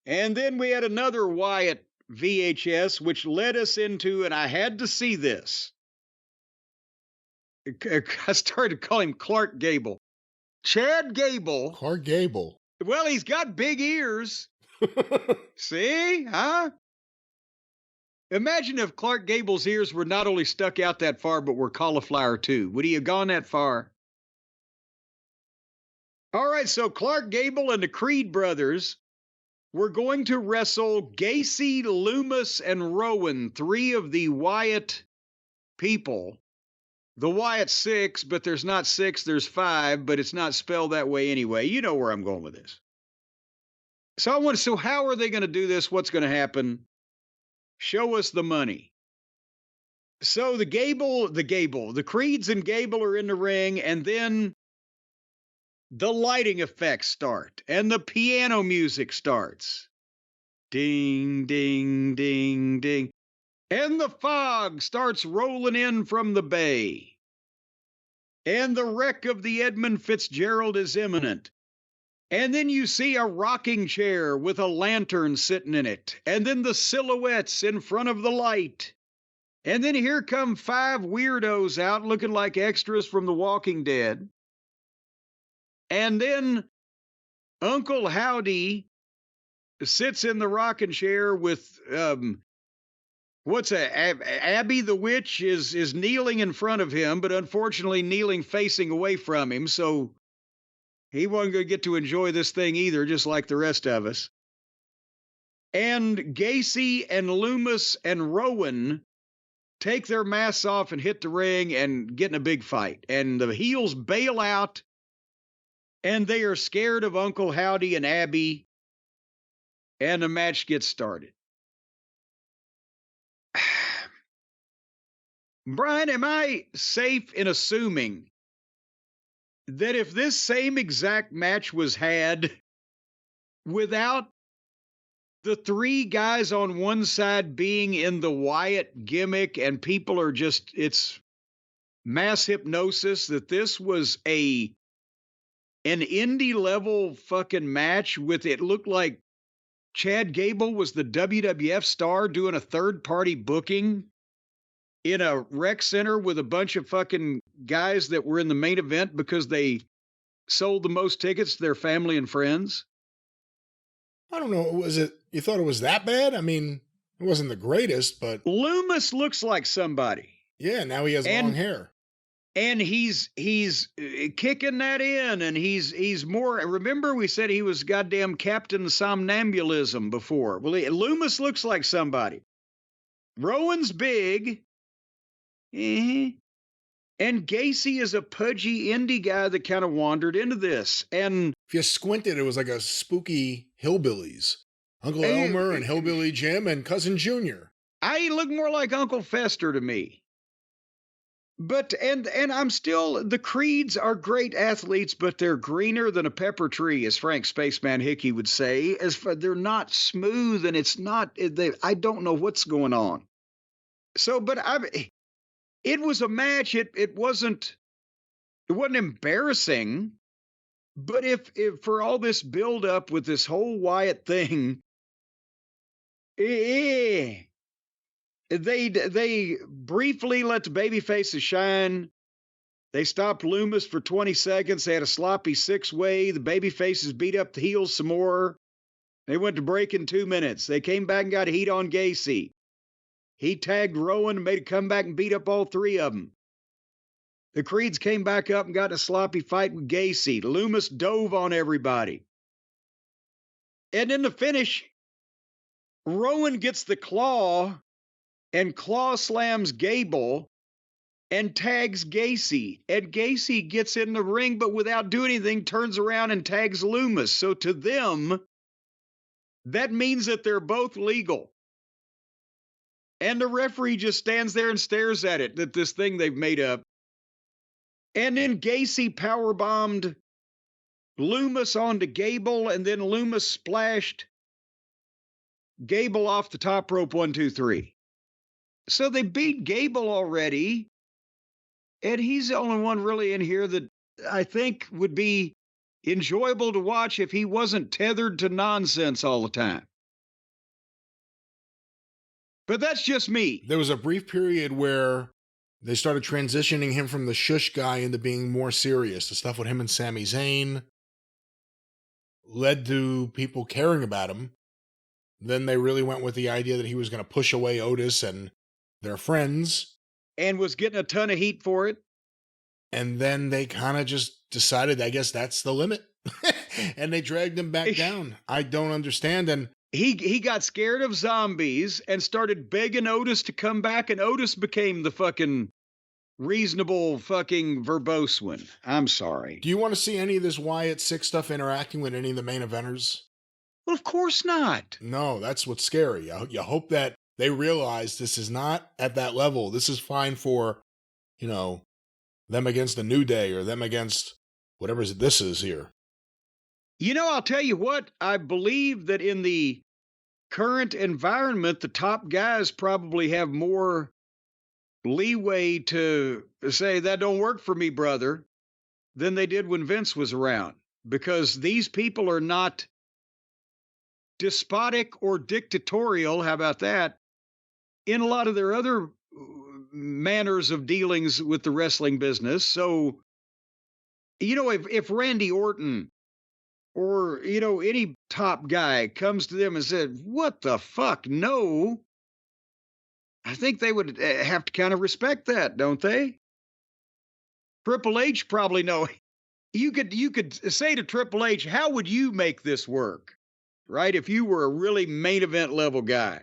And then we had another Wyatt VHS, which led us into, and I had to see this. I started to call him Clark Gable. Chad Gable. Clark Gable. Well, he's got big ears. See? Huh? Imagine if Clark Gable's ears were not only stuck out that far, but were cauliflower too. Would he have gone that far? All right, so Clark Gable and the Creed brothers were going to wrestle Gacy, Loomis, and Rowan, three of the Wyatt people. The Wyatt Sicks, but there's not six, there's five, but it's not spelled that way anyway. You know where I'm going with this. So how are they going to do this? What's going to happen? Show us the money. So the Creeds and Gable are in the ring, and then the lighting effects start, and the piano music starts. Ding, ding, ding, ding. And the fog starts rolling in from the bay. And the wreck of the Edmund Fitzgerald is imminent. And then you see a rocking chair with a lantern sitting in it. And then the silhouettes in front of the light. And then here come five weirdos out looking like extras from The Walking Dead. And then Uncle Howdy sits in the rocking chair with, Abby the witch is kneeling in front of him, but unfortunately kneeling facing away from him. So he wasn't going to get to enjoy this thing either, just like the rest of us. And Gacy and Loomis and Rowan take their masks off and hit the ring and get in a big fight. And the heels bail out, and they are scared of Uncle Howdy and Abby, and the match gets started. Brian, am I safe in assuming that if this same exact match was had without the three guys on one side being in the Wyatt gimmick and people are just, it's mass hypnosis, that this was an indie level fucking match with, it looked like Chad Gable was the WWF star doing a third party booking in a rec center with a bunch of fucking guys that were in the main event because they sold the most tickets to their family and friends? I don't know. You thought it was that bad? I mean, it wasn't the greatest, but Loomis looks like somebody. Yeah, now he has long hair. And he's kicking that in, and he's more. Remember, we said he was goddamn Captain Somnambulism before. Well, Loomis looks like somebody. Rowan's big. And Gacy is a pudgy indie guy that kind of wandered into this. And if you squinted, it was like a spooky hillbillies. Uncle Elmer and Hillbilly Jim and Cousin Junior. I look more like Uncle Fester to me. But, and I'm still, the Creeds are great athletes, but they're greener than a pepper tree, as Frank Spaceman Hickey would say. They're not smooth, and it's not, I don't know what's going on. So, but it was a match. It wasn't embarrassing, but if for all this build up with this whole Wyatt thing, they briefly let the baby faces shine. They stopped Loomis for 20 seconds. They had a sloppy six-way. The baby faces beat up the heels some more. They went to break in 2 minutes. They came back and got heat on Gacy. He tagged Rowan and made a comeback and beat up all three of them. The Creeds came back up and got in a sloppy fight with Gacy. Loomis dove on everybody. And in the finish, Rowan gets the claw and claw slams Gable and tags Gacy. And Gacy gets in the ring, but without doing anything, turns around and tags Loomis. So to them, that means that they're both legal. And the referee just stands there and stares at it, that this thing they've made up. And then Gacy powerbombed Loomis onto Gable, and then Loomis splashed Gable off the top rope, 1, 2, 3. So they beat Gable already, and he's the only one really in here that I think would be enjoyable to watch if he wasn't tethered to nonsense all the time. But that's just me. There was a brief period where they started transitioning him from the shush guy into being more serious. The stuff with him and Sami Zayn led to people caring about him. Then they really went with the idea that he was going to push away Otis and their friends. And was getting a ton of heat for it. And then they kind of just decided, I guess that's the limit. And they dragged him back down. I don't understand. And he got scared of zombies and started begging Otis to come back, and Otis became the fucking reasonable fucking verbose one. I'm sorry. Do you want to see any of this Wyatt Sicks stuff interacting with any of the main eventers? Well, of course not. No, that's what's scary. You hope that they realize this is not at that level. This is fine for, them against the New Day or them against whatever this is here. I'll tell you what, I believe that in the current environment, the top guys probably have more leeway to say that don't work for me, brother, than they did when Vince was around, because these people are not despotic or dictatorial. How about that? In a lot of their other manners of dealings with the wrestling business. So, if Randy Orton or, any top guy comes to them and said, what the fuck? No. I think they would have to kind of respect that, don't they? Triple H probably know. You could say to Triple H, how would you make this work? Right? If you were a really main event level guy.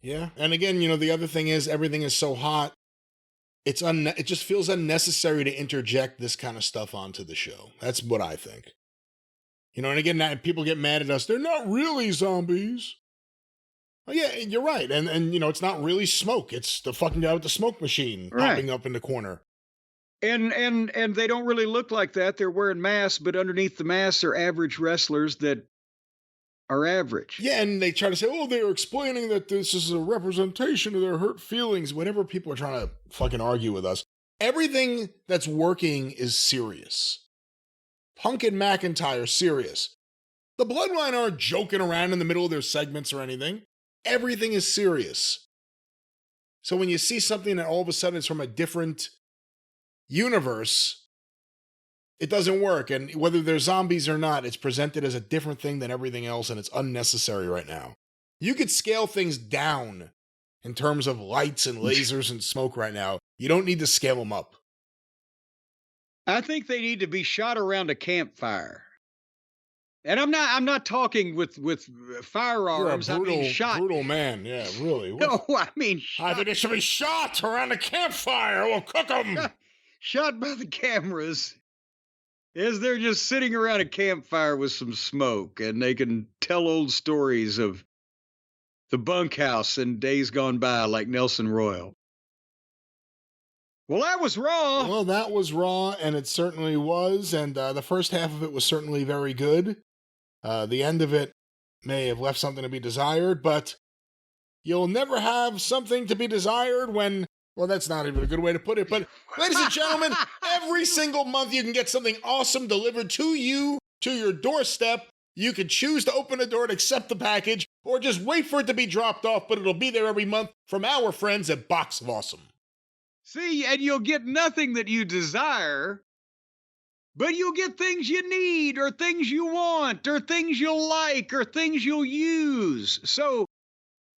Yeah. And again, the other thing is everything is so hot. It just feels unnecessary to interject this kind of stuff onto the show. That's what I think. And again, people get mad at us. They're not really zombies. Oh, yeah, you're right. And it's not really smoke. It's the fucking guy with the smoke machine popping up in the corner. And they don't really look like that. They're wearing masks, but underneath the masks are average wrestlers that are average. Yeah, and they try to say, they're explaining that this is a representation of their hurt feelings. Whenever people are trying to fucking argue with us, everything that's working is serious. Punk and McIntyre, serious. The Bloodline aren't joking around in the middle of their segments or anything. Everything is serious. So when you see something that all of a sudden is from a different universe, it doesn't work. And whether they're zombies or not, it's presented as a different thing than everything else, and it's unnecessary right now. You could scale things down in terms of lights and lasers and smoke right now. You don't need to scale them up. I think they need to be shot around a campfire. And I'm not talking with firearms. You're a brutal, I mean shot. Brutal man, yeah, really. No, I mean shot. I think it should be shot around a campfire. We'll cook them. Shot by the cameras as they're just sitting around a campfire with some smoke, and they can tell old stories of the bunkhouse in days gone by, like Nelson Royal. Well, that was Raw. Well, that was Raw, and it certainly was. And the first half of it was certainly very good. The end of it may have left something to be desired, but you'll never have something to be desired when, well, that's not even a good way to put it. But ladies and gentlemen, every single month you can get something awesome delivered to you, to your doorstep. You can choose to open the door and accept the package, or just wait for it to be dropped off, but it'll be there every month from our friends at Box of Awesome. See, and you'll get nothing that you desire, but you'll get things you need, or things you want, or things you'll like, or things you'll use. So,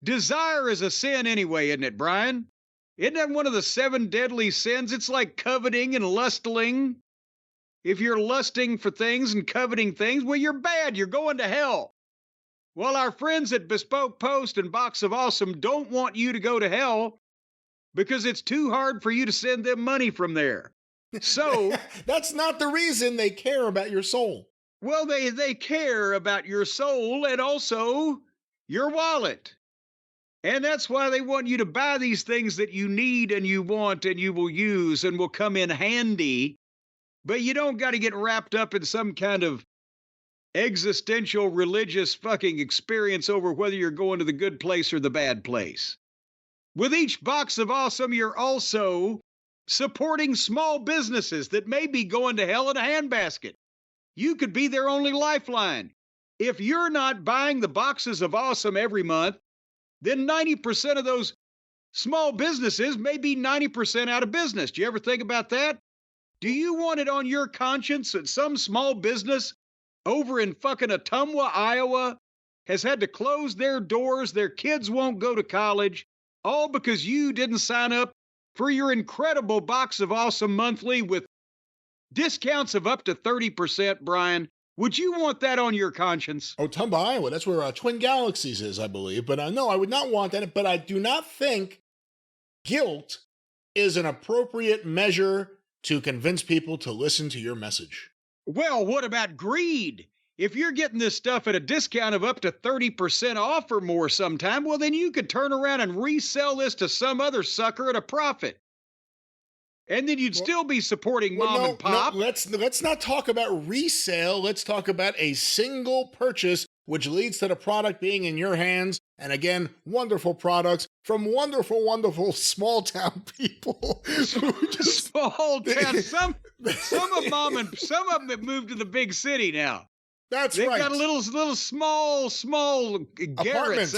desire is a sin anyway, isn't it, Brian? Isn't that one of the 7 deadly sins? It's like coveting and lustling. If you're lusting for things and coveting things, well, you're bad. You're going to hell. Well, our friends at Bespoke Post and Box of Awesome don't want you to go to hell because it's too hard for you to send them money from there. So that's not the reason they care about your soul. Well, they care about your soul and also your wallet. And that's why they want you to buy these things that you need and you want and you will use and will come in handy. But you don't got to get wrapped up in some kind of existential religious fucking experience over whether you're going to the good place or the bad place. With each Box of Awesome, you're also supporting small businesses that may be going to hell in a handbasket. You could be their only lifeline. If you're not buying the Boxes of Awesome every month, then 90% of those small businesses may be 90% out of business. Do you ever think about that? Do you want it on your conscience that some small business over in fucking Ottumwa, Iowa, has had to close their doors, their kids won't go to college, all because you didn't sign up for your incredible Box of Awesome monthly with discounts of up to 30%, Brian? Would you want that on your conscience? Ottumwa, Iowa, that's where Twin Galaxies is, I believe. But no, I would not want that. But I do not think guilt is an appropriate measure to convince people to listen to your message. Well, what about greed? If you're getting this stuff at a discount of up to 30% off or more sometime, well, then you could turn around and resell this to some other sucker at a profit. And then you'd still be supporting mom and pop. No, let's not talk about resale. Let's talk about a single purchase, which leads to the product being in your hands. And again, wonderful products from wonderful, wonderful small town people. Small town. Some of them have moved to the big city now. They've got a little small garrets.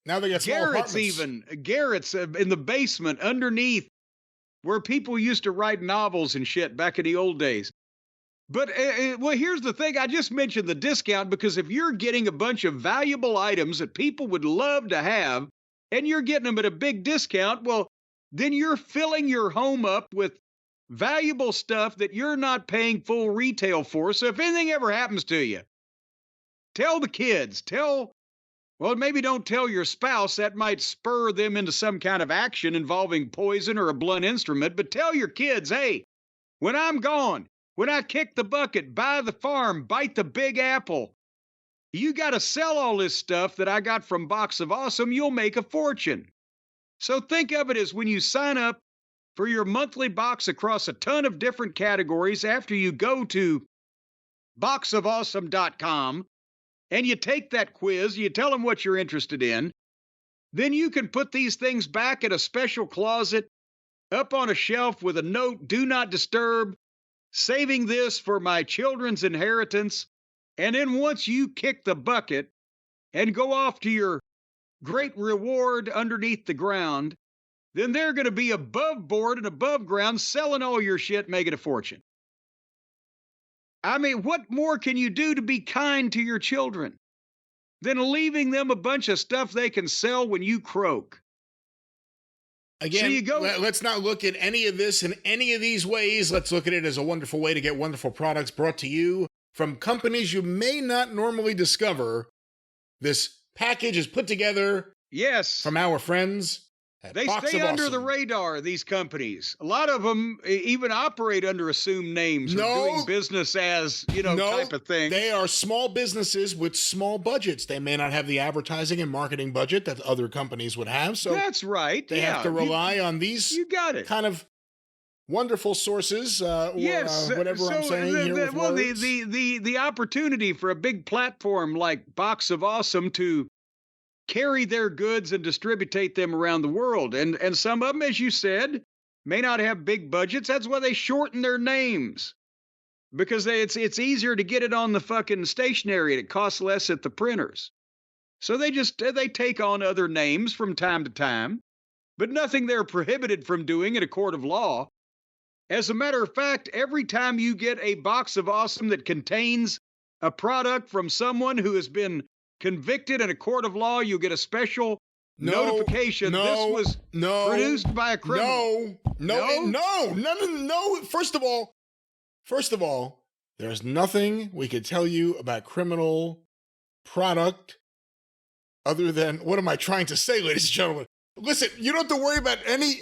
Now they got small garrets, apartments. Garrets in the basement underneath where people used to write novels and shit back in the old days. But, well, here's the thing. I just mentioned the discount because if you're getting a bunch of valuable items that people would love to have and you're getting them at a big discount, well, then you're filling your home up with valuable stuff that you're not paying full retail for. So if anything ever happens to you, tell the kids, well, maybe don't tell your spouse. That might spur them into some kind of action involving poison or a blunt instrument. But tell your kids, hey, when I'm gone, when I kick the bucket, buy the farm, bite the big apple, you got to sell all this stuff that I got from Box of Awesome. You'll make a fortune. So think of it as when you sign up for your monthly box across a ton of different categories after you go to boxofawesome.com. and you take that quiz, you tell them what you're interested in, then you can put these things back in a special closet, up on a shelf with a note, do not disturb, saving this for my children's inheritance. And then once you kick the bucket and go off to your great reward underneath the ground, then they're going to be above board and above ground selling all your shit, making a fortune. I mean, what more can you do to be kind to your children than leaving them a bunch of stuff they can sell when you croak? Again, let's not look at any of this in any of these ways. Let's look at it as a wonderful way to get wonderful products brought to you from companies you may not normally discover. This package is put together, yes, from our friends. They stay under the radar, these companies. A lot of them even operate under assumed names or doing business as, type of thing. They are small businesses with small budgets. They may not have the advertising and marketing budget that other companies would have. So that's right. They have to rely on these kind of wonderful sources, whatever I'm saying here with words. The opportunity for a big platform like Box of Awesome to carry their goods and distribute them around the world. And some of them, as you said, may not have big budgets. That's why they shorten their names. Because it's easier to get it on the fucking stationery and it costs less at the printers. So they take on other names from time to time, but nothing they're prohibited from doing in a court of law. As a matter of fact, every time you get a Box of Awesome that contains a product from someone who has been convicted in a court of law, you get a special notification. This was produced by a criminal. No. First of all, there's nothing we could tell you about criminal product other than, what am I trying to say, ladies and gentlemen? Listen, you don't have to worry about any.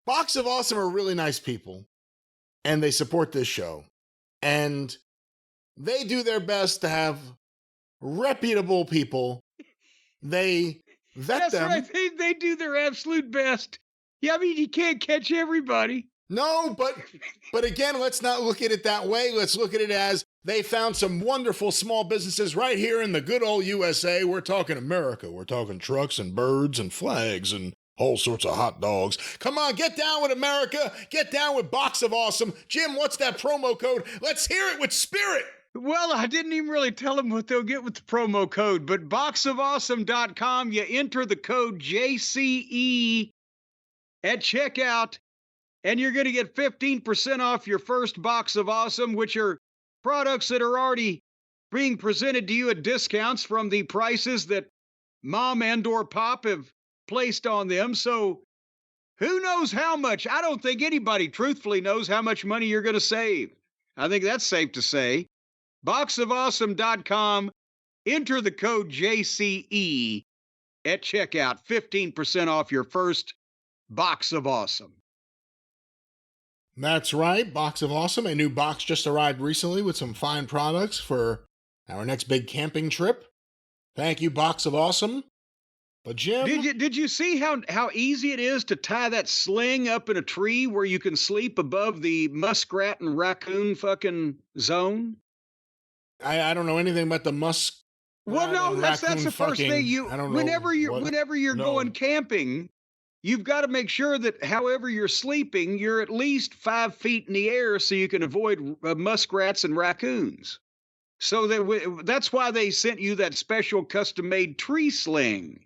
Box of Awesome are really nice people, and they support this show, and they do their best to have reputable people. They vet them. That's right. They do their absolute best. Yeah, I mean, you can't catch everybody. No, but again, let's not look at it that way. Let's look at it as they found some wonderful small businesses right here in the good old USA. We're talking America. We're talking trucks and birds and flags and all sorts of hot dogs. Come on, get down with America. Get down with Box of Awesome. Jim, what's that promo code? Let's hear it with spirit. Well, I didn't even really tell them what they'll get with the promo code, but boxofawesome.com, you enter the code JCE at checkout, and you're going to get 15% off your first box of awesome, which are products that are already being presented to you at discounts from the prices that mom and or pop have placed on them. So who knows how much? I don't think anybody truthfully knows how much money you're going to save. I think that's safe to say. Boxofawesome.com, enter the code JCE at checkout, 15% off your first box of awesome. That's right, Box of Awesome. A new box just arrived recently with some fine products for our next big camping trip. Thank you, Box of Awesome. But Jim, did you see how easy it is to tie that sling up in a tree where you can sleep above the muskrat and raccoon fucking zone? I don't know anything about the musk. Well, no, that's the first thing whenever you're going camping, you've got to make sure that however you're sleeping, you're at least 5 feet in the air so you can avoid muskrats and raccoons. So that's why they sent you that special custom-made tree sling.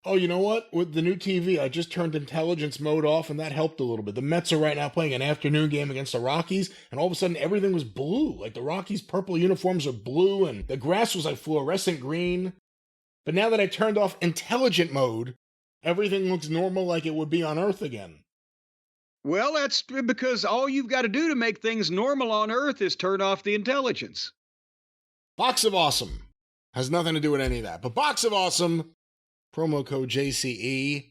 Oh, you know what? With the new TV, I just turned intelligence mode off, and that helped a little bit. The Mets are right now playing an afternoon game against the Rockies, and all of a sudden everything was blue. Like the Rockies' purple uniforms are blue, and the grass was like fluorescent green. But now that I turned off intelligent mode, everything looks normal like it would be on Earth again. Well, that's because all you've got to do to make things normal on Earth is turn off the intelligence. Box of Awesome has nothing to do with any of that. But Box of Awesome, promo code JCE.